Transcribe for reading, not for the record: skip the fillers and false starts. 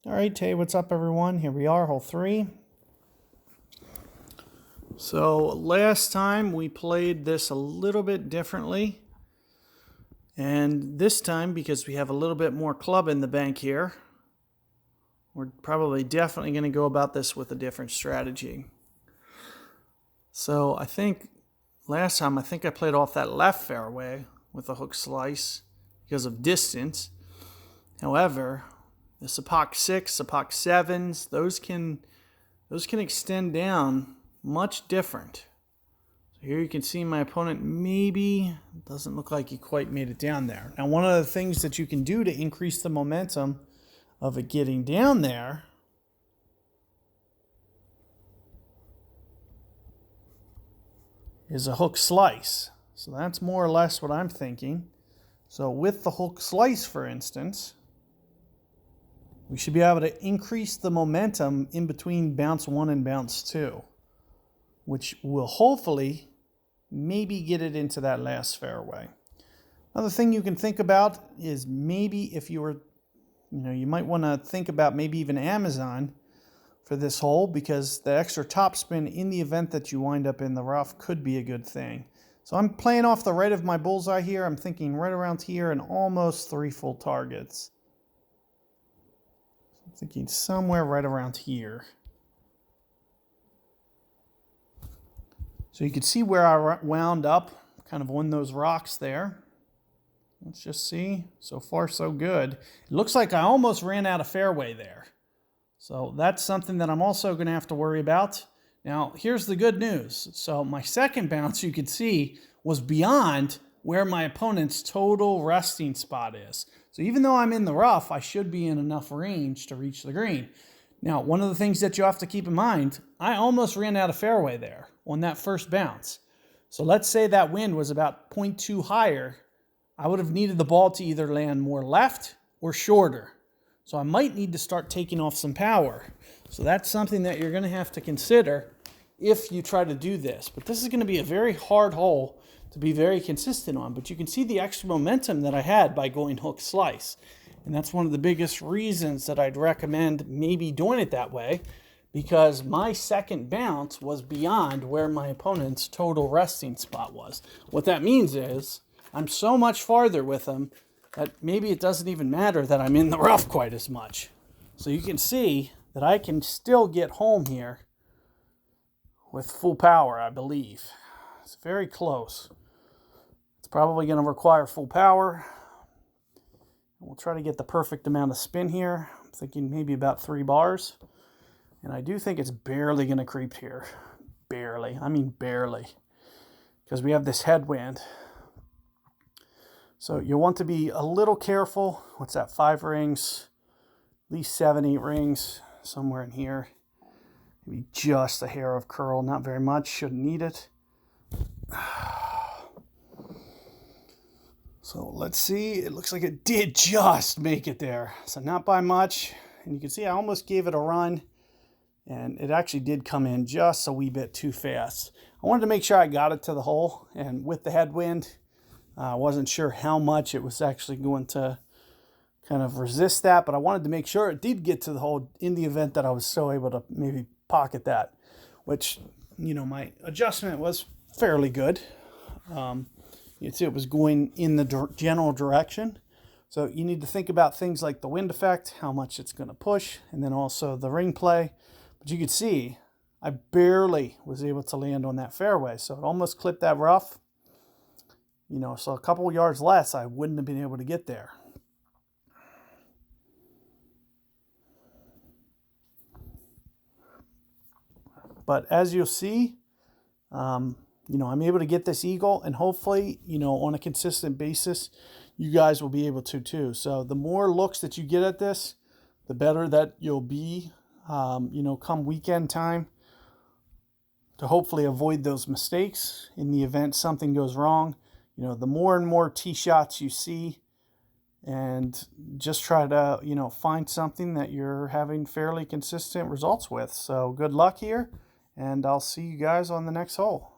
All right, hey, what's up, everyone? Here we are, hole 3. So last time we played this a little bit differently. And this time, because we have a little bit more club in the bank here, we're probably definitely going to go about this with a different strategy. So I think last time, I played off that left fairway with a hook slice because of distance. However, the Sapak 6, Sapak 7s, those can extend down much different. So here you can see my opponent maybe doesn't look like he quite made it down there. Now, one of the things that you can do to increase the momentum of it getting down there is a hook slice. So that's more or less what I'm thinking. So with the hook slice, for instance, we should be able to increase the momentum in between bounce 1 and bounce 2, which will hopefully maybe get it into that last fairway. Another thing you can think about is maybe if you were, you might want to think about maybe even Amazon for this hole, because the extra topspin in the event that you wind up in the rough could be a good thing. So I'm playing off the right of my bullseye here. I'm thinking right around here and almost 3 full targets. I'm thinking somewhere right around here. So you can see where I wound up, kind of on those rocks there. Let's just see. So far, so good. It looks like I almost ran out of fairway there. So that's something that I'm also going to have to worry about. Now, here's the good news. So my second bounce, you could see, was beyond where my opponent's total resting spot is. So even though I'm in the rough, I should be in enough range to reach the green. Now, one of the things that you have to keep in mind, I almost ran out of fairway there on that first bounce. So let's say that wind was about 0.2 higher. I would have needed the ball to either land more left or shorter. So I might need to start taking off some power. So that's something that you're going to have to consider if you try to do this. But this is going to be a very hard hole to be very consistent on. But you can see the extra momentum that I had by going hook slice. And that's one of the biggest reasons that I'd recommend maybe doing it that way, because my second bounce was beyond where my opponent's total resting spot was. What that means is I'm so much farther with him that maybe it doesn't even matter that I'm in the rough quite as much. So you can see that I can still get home here with full power, I believe. It's very close. It's probably going to require full power. We'll try to get the perfect amount of spin here. I'm thinking maybe about 3 bars. And I do think it's barely going to creep here. Barely. I mean barely. Because we have this headwind. So you want to be a little careful. What's that, 5 rings? At least 7, 8 rings. Somewhere in here. Maybe just a hair of curl. Not very much. Shouldn't need it. So let's see. It looks like it did just make it there. So not by much. And you can see I almost gave it a run. And it actually did come in just a wee bit too fast. I wanted to make sure I got it to the hole. And with the headwind, I wasn't sure how much it was actually going to kind of resist that. But I wanted to make sure it did get to the hole in the event that I was still able to maybe pocket that. Which, my adjustment was fairly good. You'd see it was going in the general direction. So you need to think about things like the wind effect, how much it's going to push, and then also the ring play. But you could see I barely was able to land on that fairway. So it almost clipped that rough. So a couple of yards less, I wouldn't have been able to get there. But as you'll see, I'm able to get this eagle, and hopefully, on a consistent basis, you guys will be able to too. So the more looks that you get at this, the better that you'll be, come weekend time, to hopefully avoid those mistakes in the event something goes wrong. The more and more tee shots you see, and just try to, find something that you're having fairly consistent results with. So good luck here, and I'll see you guys on the next hole.